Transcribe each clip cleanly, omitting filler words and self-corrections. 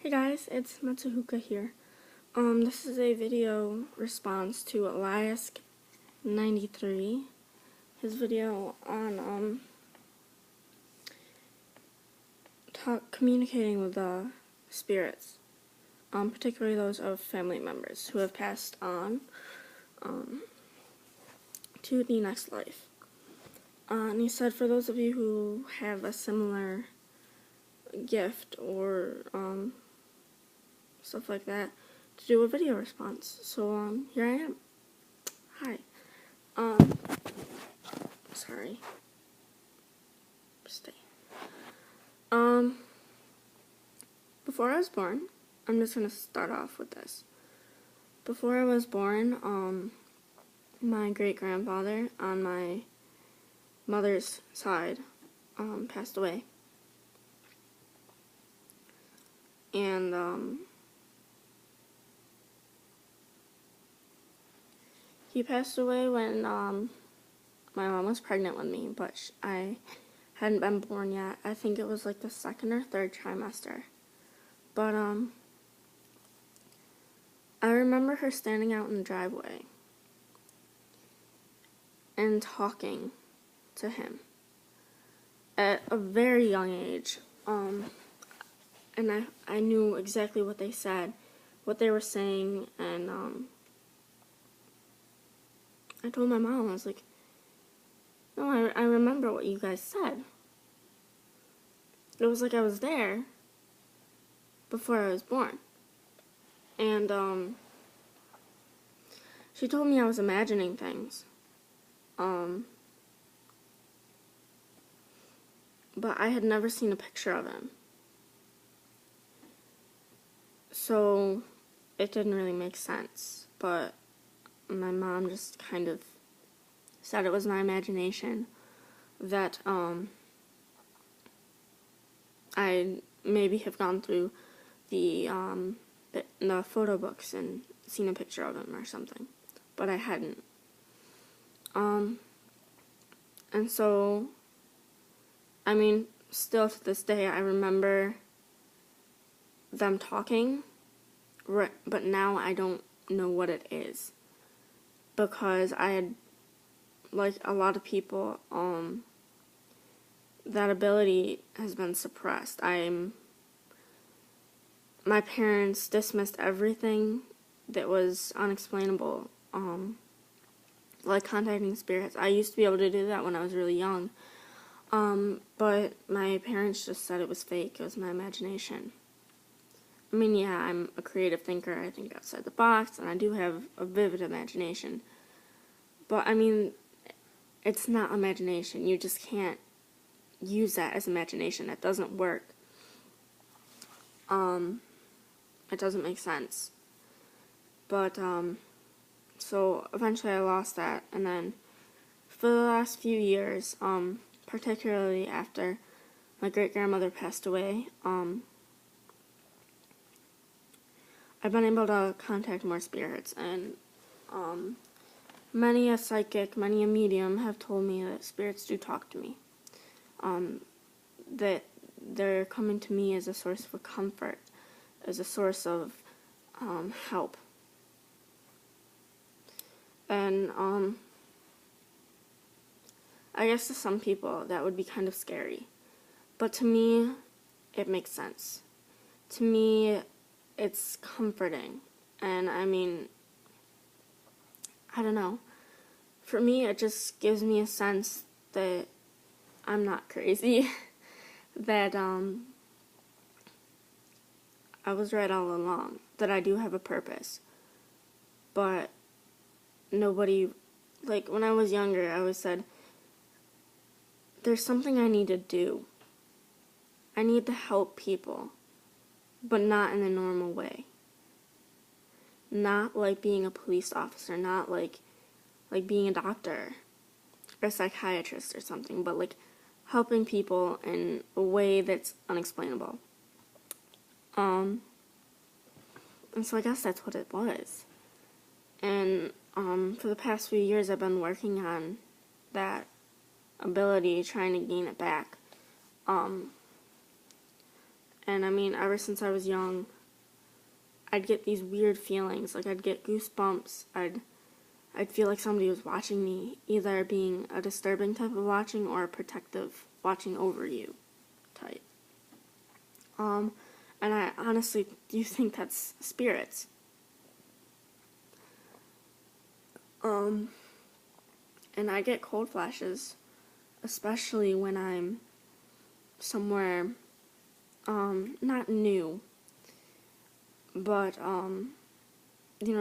Hey guys, it's Matsuhuka here. This is a video response to Elias93, his video on communicating with spirits, particularly those of family members who have passed on to the next life. And he said, for those of you who have a similar gift or stuff like that, to do a video response. So here I am. Hi. Sorry. Stay. Before I was born, I'm just gonna start off with this. Before I was born, my great-grandfather on my mother's side, passed away. And, he passed away when, my mom was pregnant with me, but I hadn't been born yet. I think it was like the second or third trimester. But, I remember her standing out in the driveway and talking to him at a very young age. And I knew exactly what they said, what they were saying, and, I told my mom, I was like, no, I remember what you guys said. It was like I was there before I was born. And, she told me I was imagining things. But I had never seen a picture of him. So, it didn't really make sense. But my mom just kind of said it was my imagination, that, I maybe have gone through the photo books and seen a picture of him or something, but I hadn't. And so, I mean, still to this day, I remember them talking, but now I don't know what it is, because I had, like a lot of people, that ability has been suppressed. My parents dismissed everything that was unexplainable, like contacting spirits. I used to be able to do that when I was really young, but my parents just said it was fake, it was my imagination. I mean, yeah, I'm a creative thinker, I think outside the box, and I do have a vivid imagination, but I mean, it's not imagination. You just can't use that as imagination. It doesn't work. It doesn't make sense. But, so eventually I lost that, and then for the last few years, particularly after my great-grandmother passed away, I've been able to contact more spirits, and, many a psychic, many a medium have told me that spirits do talk to me. That they're coming to me as a source of comfort, as a source of help. And I guess to some people that would be kind of scary, but to me it makes sense. To me it's comforting, and I mean, I don't know. For me, it just gives me a sense that I'm not crazy, that I was right all along, that I do have a purpose. But nobody, like when I was younger, I always said, there's something I need to do. I need to help people, but not in a normal way. Not like being a police officer, not like being a doctor or a psychiatrist or something, but like helping people in a way that's unexplainable. And so I guess that's what it was. And for the past few years I've been working on that ability, trying to gain it back. And I mean, ever since I was young, I'd get these weird feelings. Like, I'd get goosebumps. I'd feel like somebody was watching me, either being a disturbing type of watching or a protective watching over you type. And I honestly do think that's spirits. And I get cold flashes, especially when I'm somewhere, not new, but,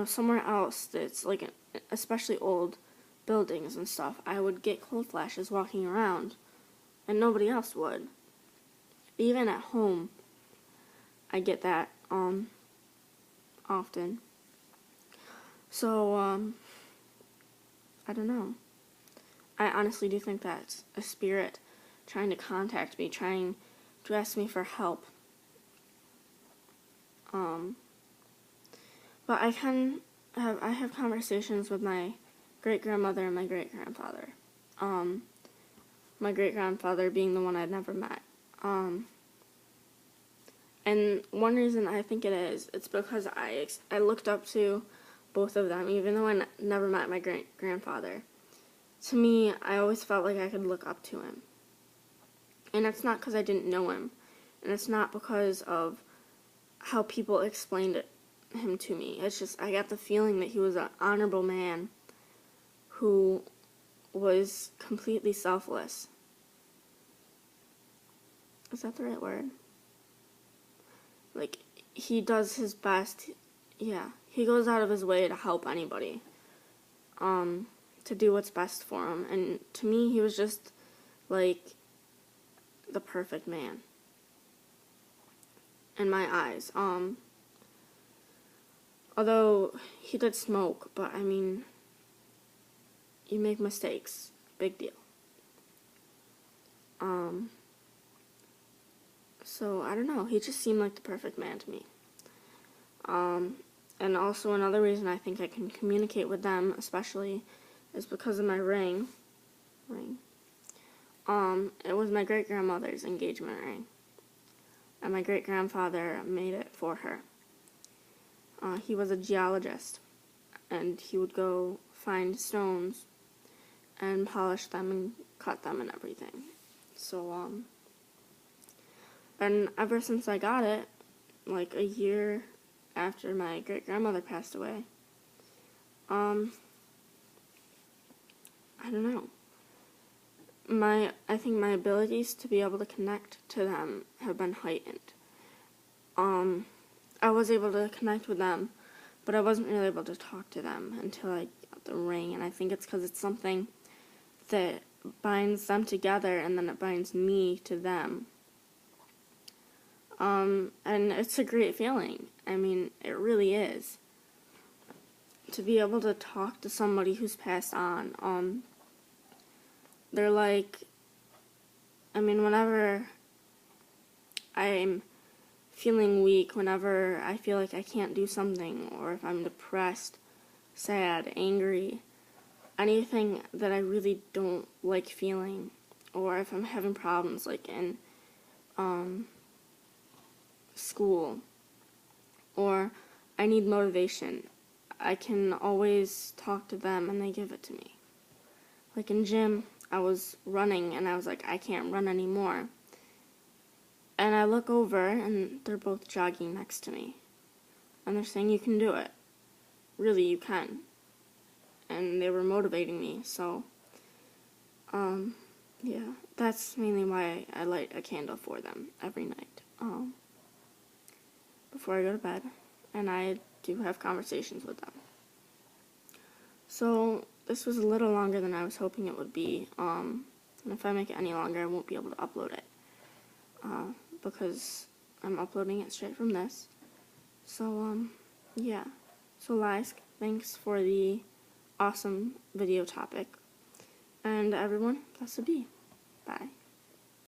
somewhere else that's like, especially old buildings and stuff. I would get cold flashes walking around, and nobody else would. Even at home, I get that, often. So, I don't know. I honestly do think that's a spirit trying to contact me, trying to ask me for help. But I have conversations with my great-grandmother and my great-grandfather. My great-grandfather being the one I'd never met. And one reason I think it is, it's because I looked up to both of them, even though I never met my great-grandfather. To me, I always felt like I could look up to him. And it's not because I didn't know him. And it's not because of how people explained him to me. It's just, I got the feeling that he was an honorable man who was completely selfless. Is that the right word? Like, he does his best. Yeah, he goes out of his way to help anybody. To do what's best for him. And to me, he was just, like, the perfect man. In my eyes. Although he did smoke, but I mean, you make mistakes. Big deal. So, I don't know. He just seemed like the perfect man to me. And also another reason I think I can communicate with them, especially, is because of my ring. It was my great-grandmother's engagement ring. And my great-grandfather made it for her. He was a geologist. And he would go find stones and polish them and cut them and everything. So, and ever since I got it, like a year after my great-grandmother passed away, I don't know. I think my abilities to be able to connect to them have been heightened. I was able to connect with them, but I wasn't really able to talk to them until I got the ring, and I think it's because it's something that binds them together, and then it binds me to them. And it's a great feeling. I mean, it really is. To be able to talk to somebody who's passed on, they're like, I mean, whenever I'm feeling weak, whenever I feel like I can't do something, or if I'm depressed, sad, angry, anything that I really don't like feeling, or if I'm having problems, like in school, or I need motivation, I can always talk to them and they give it to me. Like in gym, I was running and I was like, I can't run anymore. And I look over and they're both jogging next to me. And they're saying, you can do it. Really, you can. And they were motivating me, so, yeah, that's mainly why I light a candle for them every night, before I go to bed, and I do have conversations with them. So, this was a little longer than I was hoping it would be, and if I make it any longer, I won't be able to upload it, because I'm uploading it straight from this. So, yeah. So, Lysk, thanks for the awesome video topic. And everyone, blessed be. Bye.